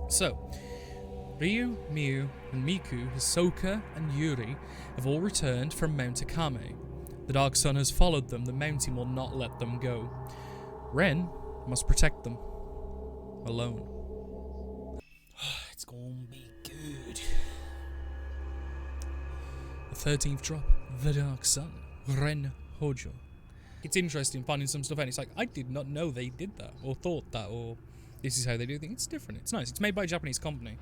So, Ryu, Miu, and Miku, Hisoka, and Yuri have all returned from Mount Akame. The Dark Sun has followed them. The mountain will not let them go. Ren must protect them. Alone. It's gonna be good. The 13th drop, The Dark Sun, Ren Hojo. It's interesting finding some stuff and it's like, I did not know they did that, or thought that, or this is how they do things. It's different, it's nice. It's made by a Japanese company.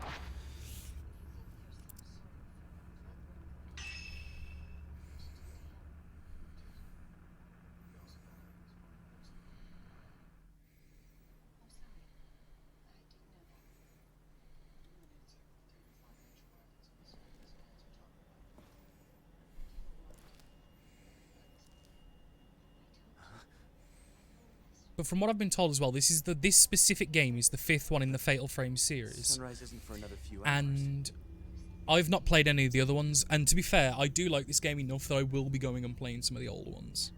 But from what I've been told as well, this specific game is the 5th one in the Fatal Frame series. Sunrise isn't for another few hours. And I've not played any of the other ones, and to be fair, I do like this game enough that I will be going and playing some of the older ones.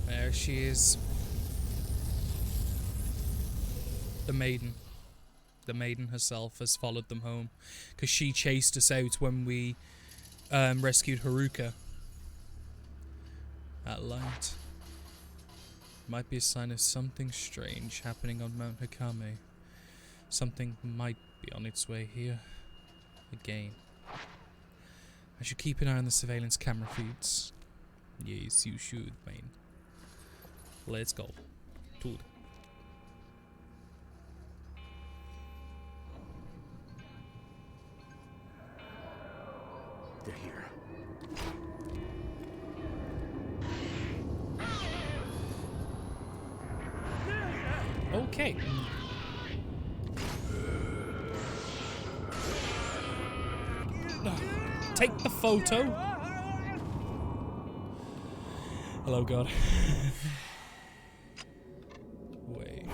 There she is. The maiden. The maiden herself has followed them home. Because she chased us out when we rescued Haruka. That light might be a sign of something strange happening on Mount Hakame. Something might be on its way here. Again. I should keep an eye on the surveillance camera feeds. Yes, you should, man. Let's go. Dude. They're here. Okay. Take the photo. Hello, God. Wait.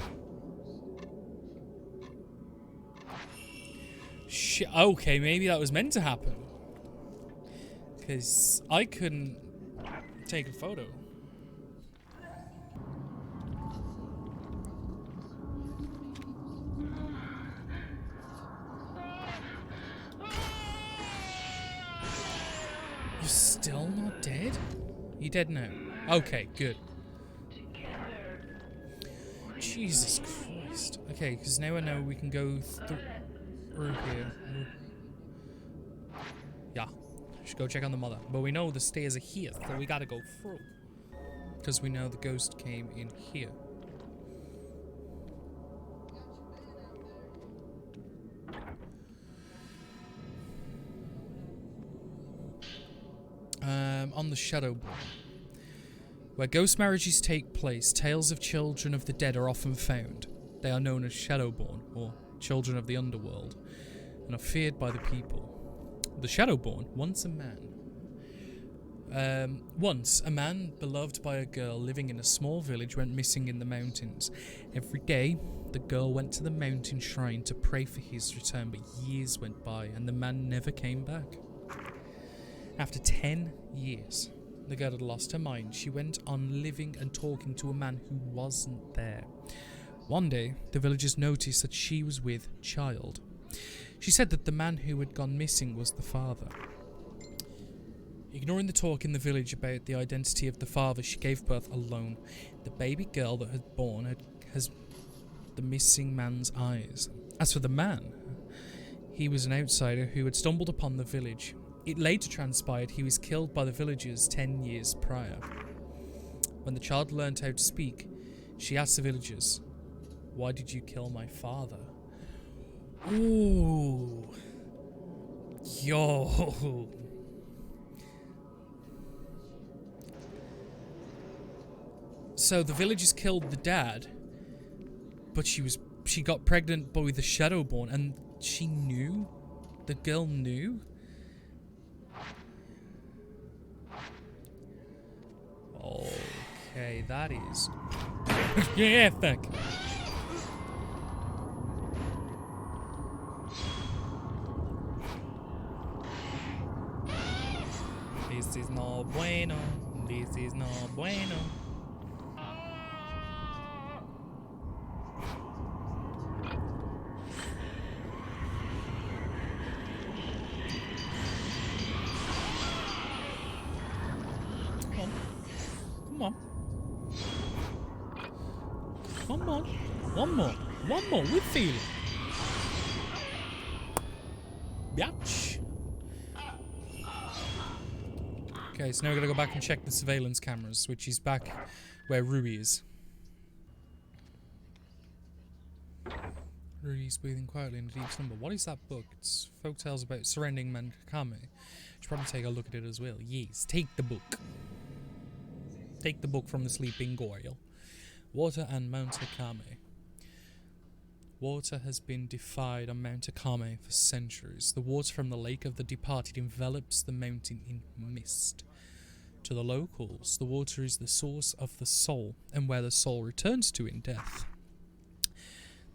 Shit. Okay, maybe that was meant to happen. Because I couldn't take a photo. You're still not dead? You dead now? Okay, good. Jesus Christ. Okay, because now I know we can go through here. Yeah. Should go check on the mother. But we know the stairs are here, so we gotta go through. Because we know the ghost came in here. On the Shadowborn. Where ghost marriages take place, tales of children of the dead are often found. They are known as Shadowborn, or children of the underworld, and are feared by the people. The Shadowborn, once a man beloved by a girl living in a small village went missing in the mountains. Every day, the girl went to the mountain shrine to pray for his return, but years went by and the man never came back. After 10 years, the girl had lost her mind. She went on living and talking to a man who wasn't there. One day, the villagers noticed that she was with child. She said that the man who had gone missing was the father. Ignoring the talk in the village about the identity of the father, she gave birth alone. The baby girl that had born has the missing man's eyes. As for the man, he was an outsider who had stumbled upon the village. It later transpired he was killed by the villagers 10 years prior. When the child learned how to speak, she asked the villagers, "Why did you kill my father?" Ooh. Yo. So the villagers killed the dad, but she got pregnant by the Shadowborn, and she knew? The girl knew? Okay, that is... yeah, fuck. This is no bueno. This is no bueno. Come on. Come on. One more. One more. We feel it. Biatch. Okay, so now we're gonna go back and check the surveillance cameras, which is back where Rui is. Rui's breathing quietly in a deep slumber. What is that book? It's folk tales about surrounding Mankame. Should probably take a look at it as well. Yes, take the book. Take the book from the sleeping Goyle. Water and Mount Akame. Water has been defied on Mount Akame for centuries. The water from the Lake of the Departed envelops the mountain in mist. To the locals, the water is the source of the soul, and where the soul returns to in death.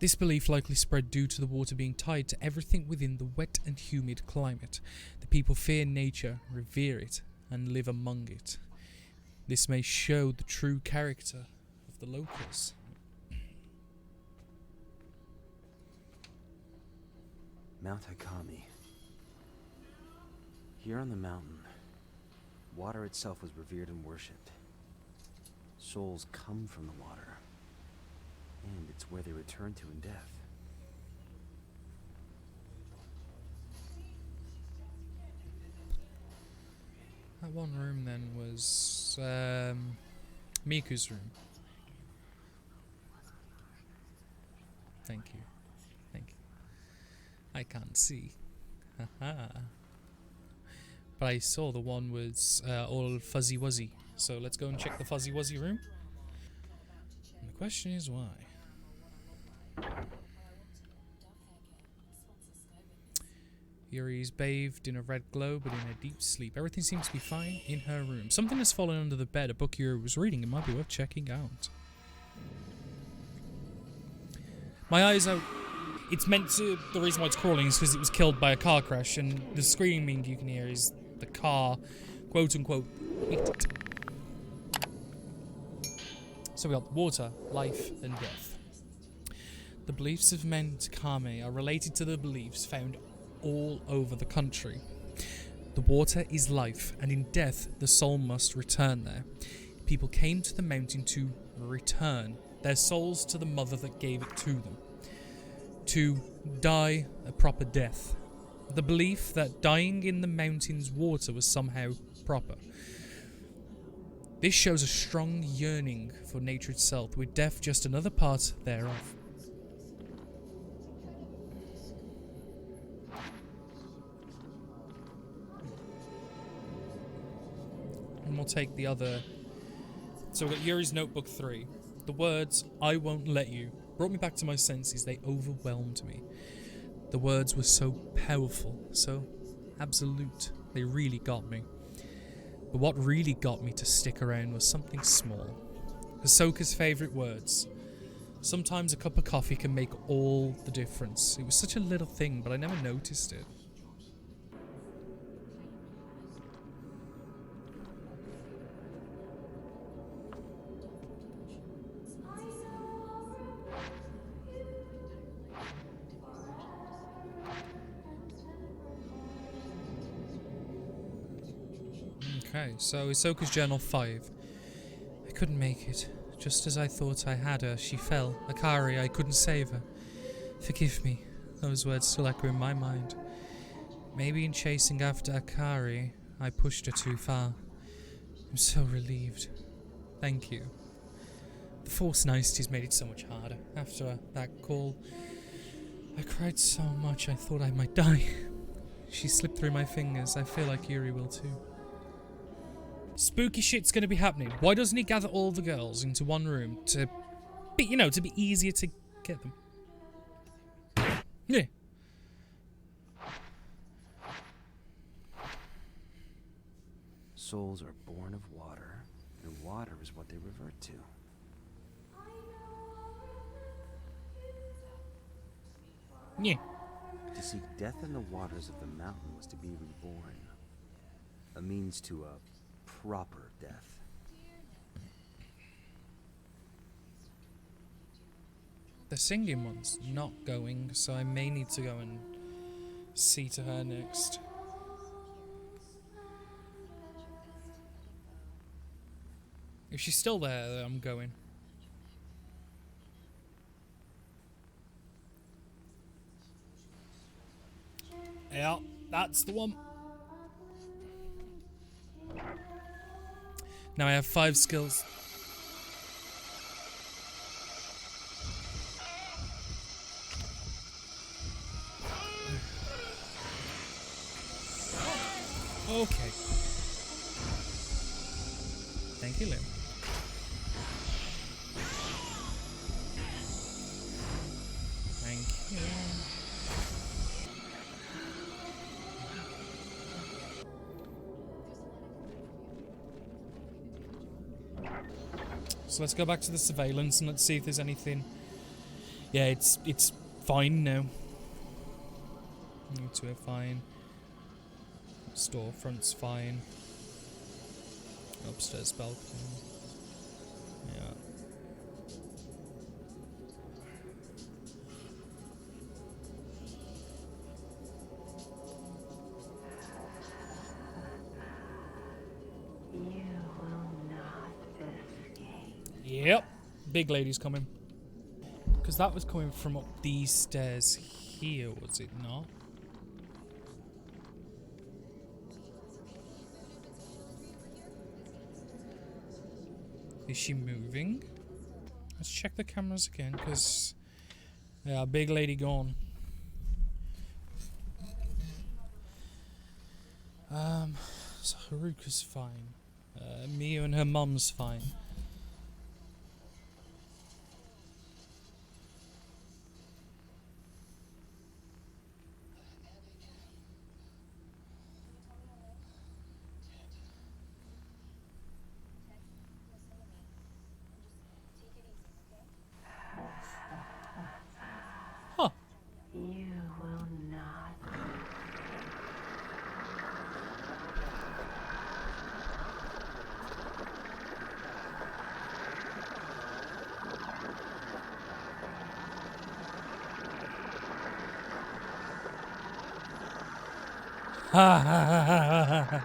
This belief likely spread due to the water being tied to everything within the wet and humid climate. The people fear nature, revere it, and live among it. This may show the true character of the locals. Mount Akame. Here on the mountain, water itself was revered and worshipped. Souls come from the water, and it's where they return to in death. That one room then was Miku's room. Thank you. Thank you. I can't see. Haha. But I saw the one was all fuzzy wuzzy. So let's go and check the fuzzy wuzzy room. And the question is why? Yuri's bathed in a red glow, but in a deep sleep. Everything seems to be fine in her room. Something has fallen under the bed. A book Yuri was reading. It might be worth checking out. My eyes out. It's meant to... The reason why it's crawling is because it was killed by a car crash, and the screaming you can hear is the car, quote-unquote, ate it. So we got water, life, and death. The beliefs of Mount Akame are related to the beliefs found all over the country. The water is life, and in death, the soul must return there. People came to the mountain to return their souls to the mother that gave it to them. To die a proper death. The belief that dying in the mountain's water was somehow proper. This shows a strong yearning for nature itself, with death just another part thereof. And we'll take the other... So we've got Yuri's Notebook 3. The words, "I won't let you," brought me back to my senses. They overwhelmed me. The words were so powerful, so absolute. They really got me. But what really got me to stick around was something small. Ahsoka's favourite words. Sometimes a cup of coffee can make all the difference. It was such a little thing, but I never noticed it. Okay, so Ahsoka's Journal 5. I couldn't make it. Just as I thought I had her, she fell. Akari, I couldn't save her. Forgive me. Those words still echo in my mind. Maybe in chasing after Akari, I pushed her too far. I'm so relieved. Thank you. The Force niceties made it so much harder. After that call, I cried so much I thought I might die. She slipped through my fingers. I feel like Yuri will too. spooky shit's gonna be happening. Why doesn't he gather all the girls into one room to be, you know, to be easier to get them? Yeah. Souls are born of water, and water is what they revert to. Yeah. To seek death in the waters of the mountain was to be reborn. A means to a proper death. The singing one's not going, so I may need to go and see to her next. If she's still there, I'm going. Yeah, that's the one. Now I have 5 skills. Okay. Thank you, Lim. Thank you. So let's go back to the surveillance and let's see if there's anything. Yeah, it's fine now. You two are fine. Storefront's fine. Upstairs balcony. Yeah. You will not escape. Yep. Big lady's coming. Because that was coming from up these stairs here, was it not? Is she moving? Let's check the cameras again, because... Yeah, big lady gone. So Haruka's fine. Mia and her mum's fine. Huh. You will not. Ha ha ha ha ha ha.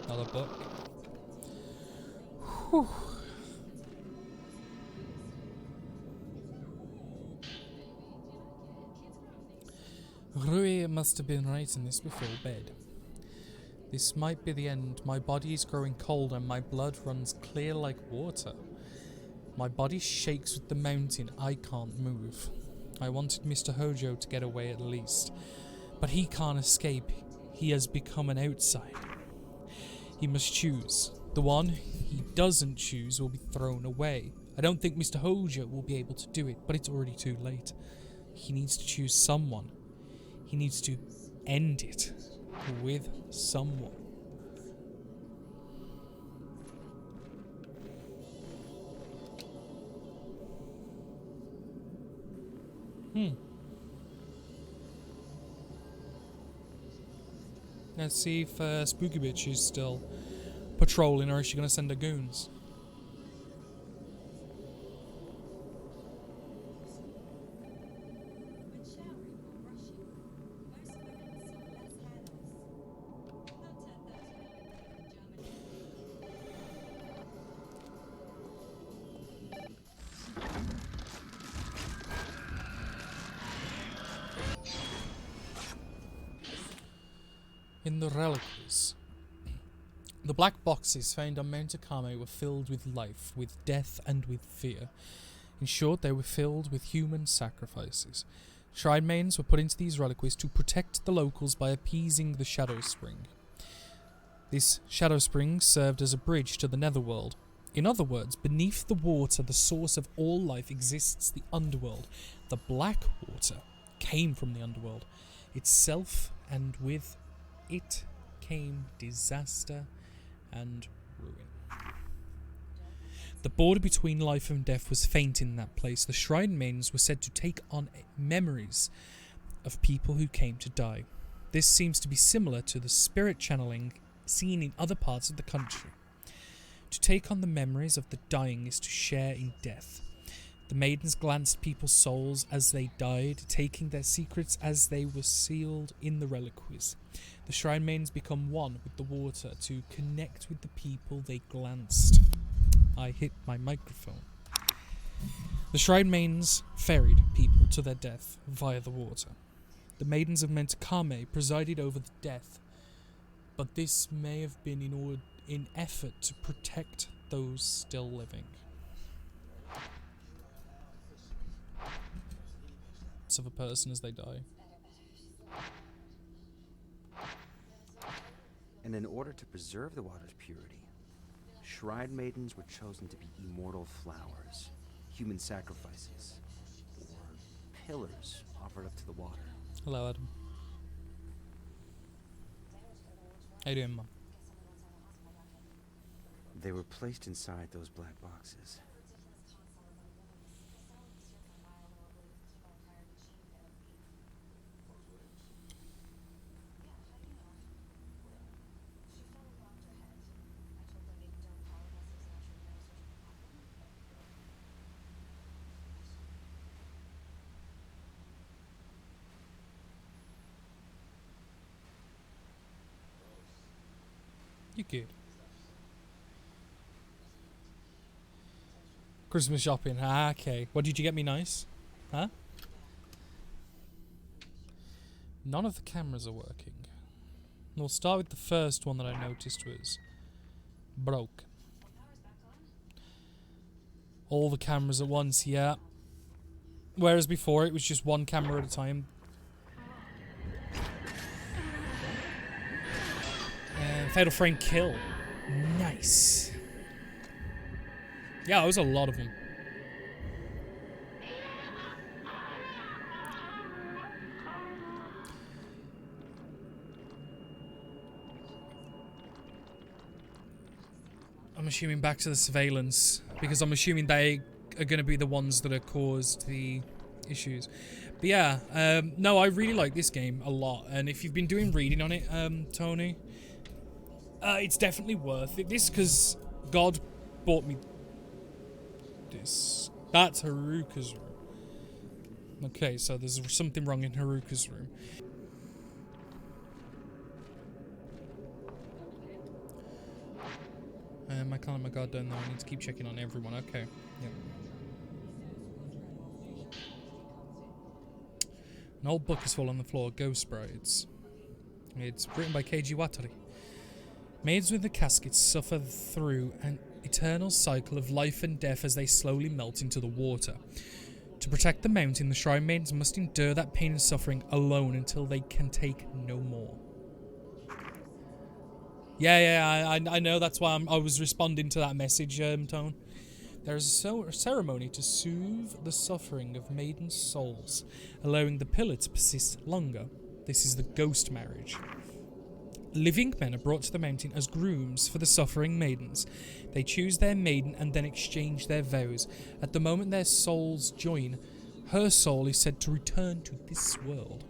Another book. Whew. Rui must have been writing this before bed. This might be the end. My body is growing cold and my blood runs clear like water. My body shakes with the mountain. I can't move. I wanted Mr. Hojo to get away at least. But he can't escape. He has become an outsider. He must choose. The one he doesn't choose will be thrown away. I don't think Mr. Hojo will be able to do it, but it's already too late. He needs to choose someone. He needs to end it with someone. Let's see if Spooky Bitch is still patrolling, or is she going to send her goons? In the reliquaries, The black boxes found on Mount Akame were filled with life, with death, and with fear. In short, they were filled with human sacrifices. Shrine maidens were put into these reliquaries to protect the locals by appeasing the Shadow Spring. This Shadow Spring served as a bridge to the Netherworld. In other words, beneath the water, the source of all life exists, the Underworld. The black water came from the Underworld itself, and with it came disaster and ruin. The border between life and death was faint in that place. The Shrine Maidens were said to take on memories of people who came to die. This seems to be similar to the spirit channeling seen in other parts of the country. To take on the memories of the dying is to share in death. The maidens glanced people's souls as they died, taking their secrets as they were sealed in the reliquaries. The Shrine Maidens become one with the water to connect with the people they glanced. I hit my microphone. The Shrine Maidens ferried people to their death via the water. The Maidens of Mount Akame presided over the death, but this may have been in effort to protect those still living. Of a person as they die. And in order to preserve the water's purity, Shrine Maidens were chosen to be immortal flowers, human sacrifices, or pillars offered up to the water. Hello, Adam. How you doing, Mum? They were placed inside those black boxes. You good? Christmas shopping. Ah, okay. What did you get me nice? Huh? None of the cameras are working. We'll start with the first one that I noticed was broke. All the cameras at once, yeah. Whereas before it was just one camera at a time. Fatal Frame kill. Nice. Yeah, it was a lot of them. I'm assuming back to the surveillance, because I'm assuming they are going to be the ones that have caused the issues. But yeah, no, I really like this game a lot, and if you've been doing reading on it, Tony, it's definitely worth it. This, because God bought me this. That's Haruka's room. Okay, so there's something wrong in Haruka's room. I can't let my guard down though. I need to keep checking on everyone. Okay. Yep. An old book has fallen on the floor. Ghost Brides. It's written by Keiji Watari. Maids with the caskets suffer through an eternal cycle of life and death as they slowly melt into the water. To protect the mountain, the Shrine Maidens must endure that pain and suffering alone until they can take no more. Yeah, I know. That's why I was responding to that message, Tone. There is a ceremony to soothe the suffering of maiden souls, allowing the pillar to persist longer. This is the ghost marriage. Living men are brought to the mountain as grooms for the suffering maidens. They choose their maiden and then exchange their vows. At the moment their souls join, her soul is said to return to this world.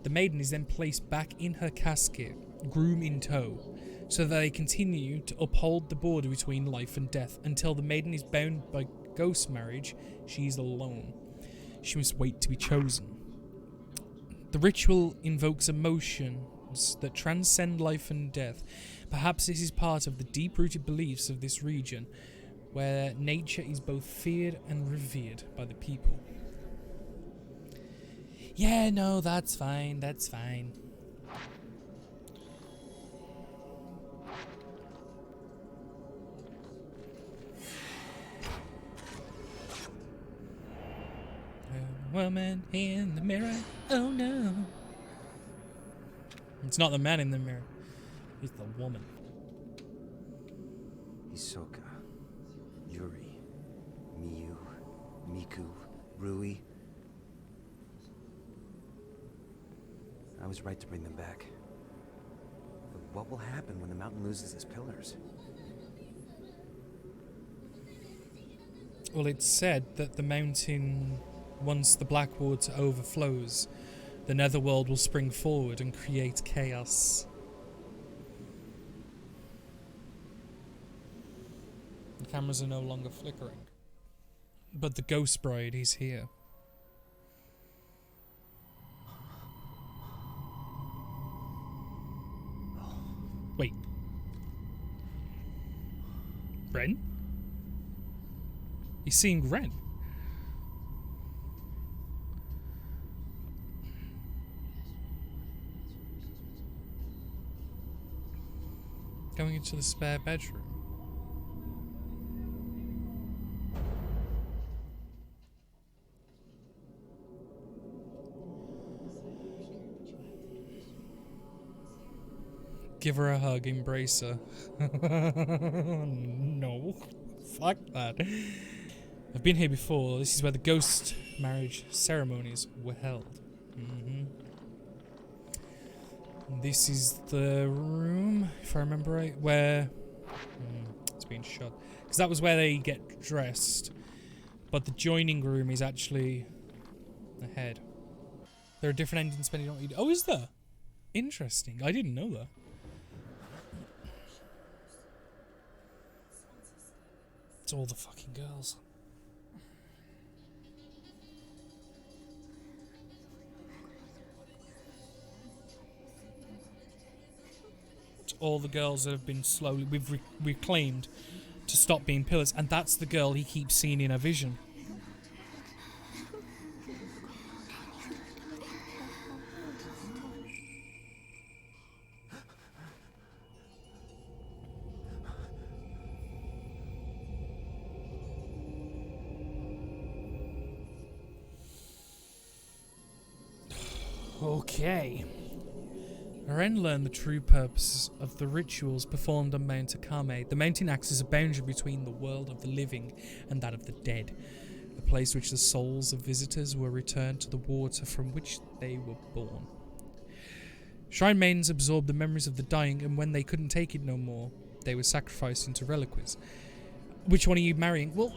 The maiden is then placed back in her casket, groom in tow, so that they continue to uphold the border between life and death. Until the maiden is bound by ghost marriage, she is alone. She must wait to be chosen. The ritual invokes emotions that transcend life and death. Perhaps this is part of the deep-rooted beliefs of this region, where nature is both feared and revered by the people. Yeah, no, that's fine, that's fine. woman in the mirror. Oh no. It's not the man in the mirror. It's the woman. Hisoka, Yuri, Miyu, Miku, Rui. I was right to bring them back. But what will happen when the mountain loses its pillars? Well, it's said that the mountain, once the black water overflows, the netherworld will spring forward and create chaos. The cameras are no longer flickering. But the ghost bride is here. Wait. Ren? He's seeing Ren. Going into the spare bedroom. Give her a hug, embrace her. No. Fuck that. I've been here before. This is where the ghost marriage ceremonies were held. This is the room, if I remember right, where... it's been shut. Because that was where they get dressed. But the joining room is actually ahead. There are different endings depending on what you do. Oh, is there? Interesting. I didn't know that. It's all the fucking girls. It's all the girls that have been slowly... We've reclaimed to stop being pillars. And that's the girl he keeps seeing in a vision. Okay. Ren learned the true purpose of the rituals performed on Mount Akame. The mountain acts as a boundary between the world of the living and that of the dead, a place which the souls of visitors were returned to the water from which they were born. Shrine maidens absorbed the memories of the dying, and when they couldn't take it no more, they were sacrificed into reliquaries. Which one are you marrying? Well...